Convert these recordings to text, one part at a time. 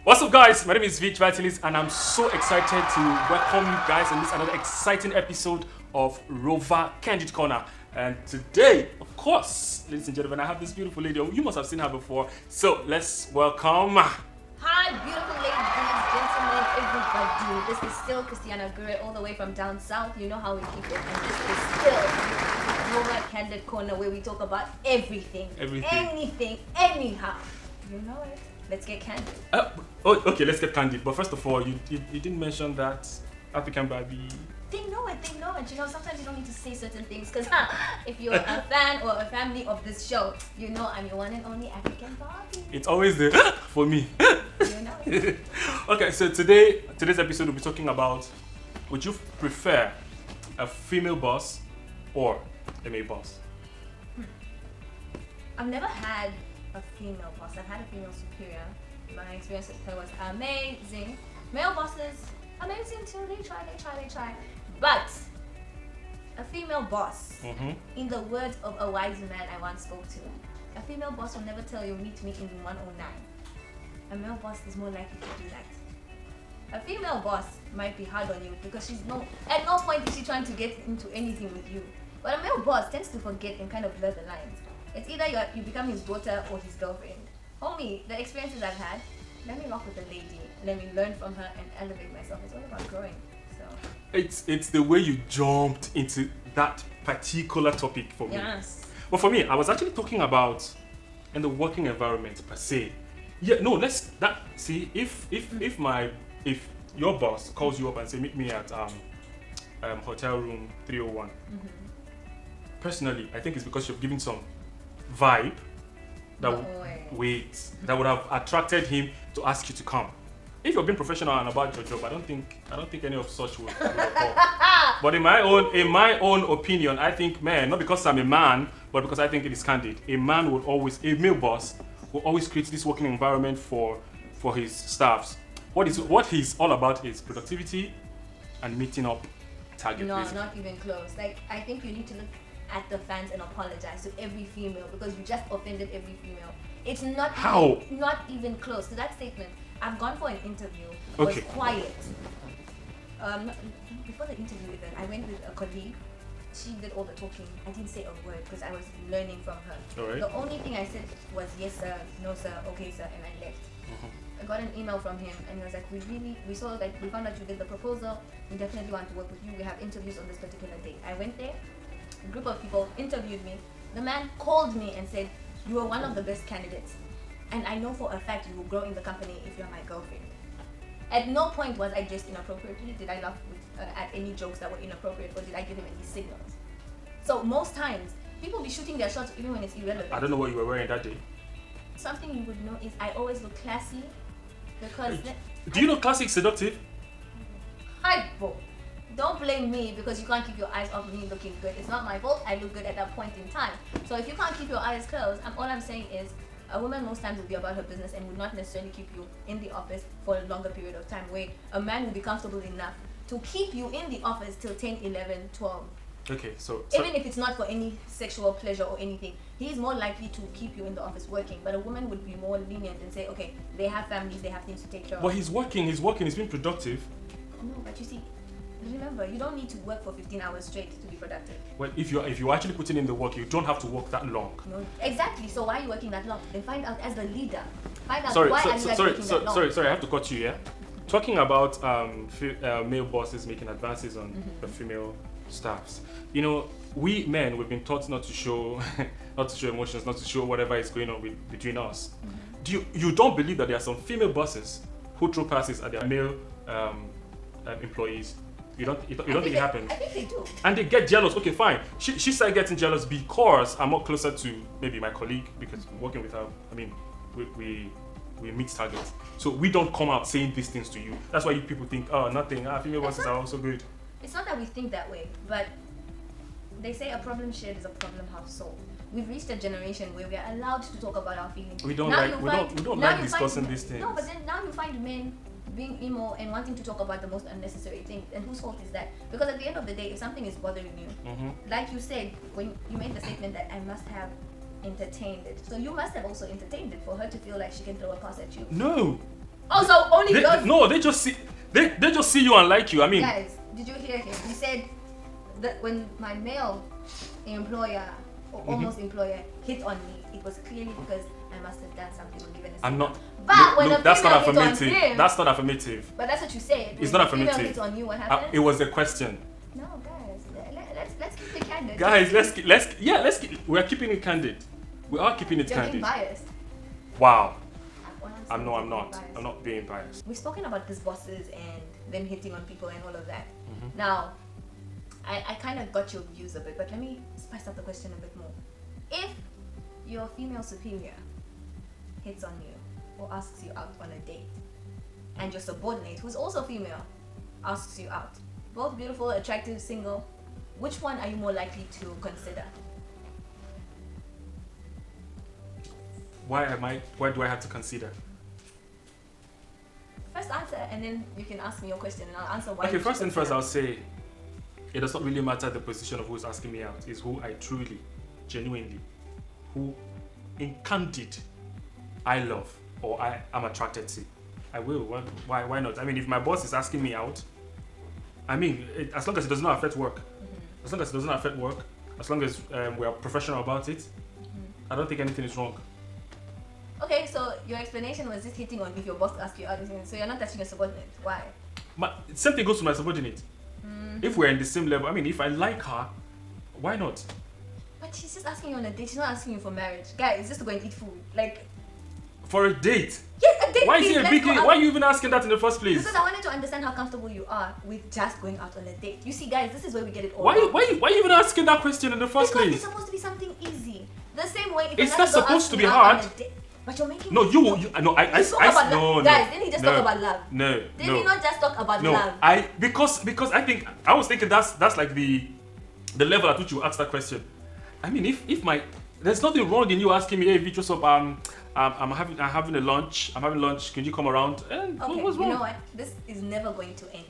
What's up, guys? My name is Vich Vitalis, and I'm so excited to welcome you guys in this another exciting episode of RoverCandidCorner. And today, of course, ladies and gentlemen, I have this beautiful lady. You must have seen her before. So let's welcome. Hi, beautiful ladies, gentlemen, everybody. This is still Christiana Gure, all the way from down south. You know how we keep it. And this is still RoverCandidCorner, where we talk about everything, anything, anyhow. You know it. Let's get candid. Okay, let's get candid. But first of all, you didn't mention that African Barbie. They know it. You know, sometimes you don't need to say certain things because if you're a fan or a family of this show, you know I'm your one and only African Barbie. It's always there for me. You know it. Okay, so today's episode will be talking about: would you prefer a female boss or a male boss? I've never had a female boss. I've had a female superior. My experience with her was amazing. Male bosses, amazing too. They try. But a female boss, in the words of a wise man I once spoke to, a female boss will never tell you meet me in 109. A male boss is more likely to do that. A female boss might be hard on you because at no point is she trying to get into anything with you. But a male boss tends to forget and kind of blur the lines. It's either you become his daughter or his girlfriend. Homie, the experiences I've had, let me rock with a lady, let me learn from her and elevate myself. It's all about growing. So it's the way you jumped into that particular topic for me. yes. But for me, I was actually talking about in the working environment per se. Yeah, no, if your boss calls you up and say meet me at hotel room 301. Personally, I think it's because you've given some vibe that would have attracted him to ask you to come. If you're being professional and about your job, I don't think any of such would occur. But in my own opinion, I think, man, not because I'm a man, but because I think it is candid. A male boss will always create this working environment for his staffs. What he's all about is productivity and meeting up target. No, basically. not even close. Like, I think you need to look at the fans and apologize to every female because you just offended every female. It's not not even close to that statement. I've gone for an interview. It was quiet. Before the interview even, I went with a colleague. She did all the talking. I didn't say a word because I was learning from her. All right. The only thing I said was yes sir, no sir, okay sir, and I left. I got an email from him and he was like, we found out you did the proposal. We definitely want to work with you. We have interviews on this particular date. I went there. A group of people interviewed me. The man called me and said, you are one of the best candidates. And I know for a fact you will grow in the company if you're my girlfriend. At no point was I dressed inappropriately. Did I laugh at any jokes that were inappropriate or did I give him any signals? So most times, people be shooting their shots even when it's irrelevant. I don't know what you were wearing that day. Something you would know is I always look classy because... Do you know classic seductive? Hypo. Don't blame me because you can't keep your eyes off me looking good. It's not my fault. I look good at that point in time. So if you can't keep your eyes closed, all I'm saying is a woman most times will be about her business and would not necessarily keep you in the office for a longer period of time, where a man will be comfortable enough to keep you in the office till 10, 11, 12. Okay, so even if it's not for any sexual pleasure or anything, he's more likely to keep you in the office working. But a woman would be more lenient and say, okay, they have families, they have things to take care of. But he's working, he's being productive. No, but you see, remember, you don't need to work for 15 hours straight to be productive. Well, if you're actually putting in the work, you don't have to work that long. No, exactly. So why are you working that long? Then find out as the leader. Find out Sorry, why are you working that long. Sorry, I have to cut you here. Talking about male bosses making advances on the female staffs. You know, we men, we've been taught not to show emotions, not to show whatever is going on between us. You don't believe that there are some female bosses who throw passes at their male employees? You don't think it happens? I think they do. And they get jealous. Okay, fine. She started getting jealous because I'm more closer to maybe my colleague because working with her, I mean, we meet targets. So we don't come out saying these things to you. That's why you people think, oh, nothing. Female bosses are also good. It's not that we think that way, but they say a problem shared is a problem half solved. We've reached a generation where we are allowed to talk about our feelings. We don't like discussing these things. No, but then now you find men being emo and wanting to talk about the most unnecessary things. And whose fault is that? Because at the end of the day, if something is bothering you, like you said, when you made the statement that I must have entertained it. So you must have also entertained it for her to feel like she can throw a pass at you. No. Also, only those. No, they just see you and like you. I mean, Guys, did you hear him? He said that when my male employer or almost employer hit on me, it was clearly because I must have done something or given a I'm not. But when a that's not female hit on affirmative. him, That's not affirmative. but that's what you said. It's When not a female affirmative. hits on you, what happens? It was a question. No, guys, let's keep it candid. Guys, we're keeping it candid. We are keeping it You're being candid. biased. Well, I'm I'm not. I'm not being biased. We've spoken about these bosses and them hitting on people and all of that. Now, I kind of got your views of it, but let me spice up the question a bit more. If your female superior hits on you or asks you out on a date, and your subordinate, who's also female, asks you out, both beautiful, attractive, single, which one are you more likely to consider? Why do I have to consider? First answer, and then you can ask me your question, and I'll answer why. Okay, you first should and first, consider. I'll say it does not really matter the position of who's asking me out. It's who I truly, genuinely, who in candid I love or I am attracted to. I will. Why not? I mean, if my boss is asking me out, I mean, as long as it does not affect work, as long as it does not affect work, as long as we are professional about it, I don't think anything is wrong. Okay, so your explanation was just hitting on if your boss asks you out, so you're not touching your subordinate. Why? Same thing goes to my subordinate. If we're in the same level, I mean, if I like her, why not? But she's just asking you on a date. She's not asking you for marriage. Guys, it's just to go and eat food. Like, For a date. yes, a date. Why is please, it a let's big go deal? out. Why are you even asking that in the first place? Because I wanted to understand how comfortable you are with just going out on a date. You see, guys, this is where we get it all Why wrong. are you even asking that question in the first Because place? it's supposed to be something easy. The same way if It's another not girl supposed asks to me be out on hard. a date- But you're making No, it you easy. no, He spoke about love. no, Guys, didn't he just no, talk about love? No, Did no. he not just talk about No, love? because I was thinking that's like the level at which you ask that question. I mean, if there's nothing wrong in you asking me, hey, Vito, so I'm having a lunch. I'm having lunch. Can you come around? And Okay, what's you wrong? know what? This is never going to end.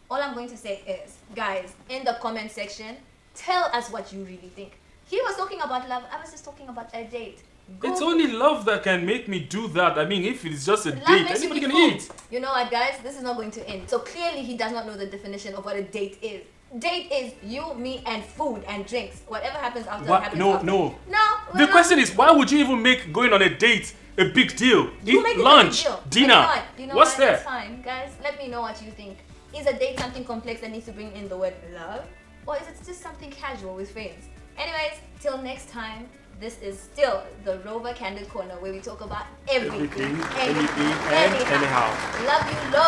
All I'm going to say is, guys, in the comment section, tell us what you really think. He was talking about love. I was just talking about a date. Go It's only love that can make me do that. I mean, if it's just a Love date, makes you anybody can food. eat. You know what, guys? This is not going to end. So clearly, he does not know the definition of what a date is. Date is you, me, and food and drinks. Whatever happens after What? happens No, after. no. No. we're The not- question is, why would you even make going on a date a big deal? You Eat make it a lunch, big deal. dinner. You know What's what? there? That's fine, guys. Let me know what you think. Is a date something complex that needs to bring in the word love, or is it just something casual with friends? Anyways, till next time. This is still the Rover Candid Corner, where we talk about everything, Everything, anything, and anyhow. Love you, love.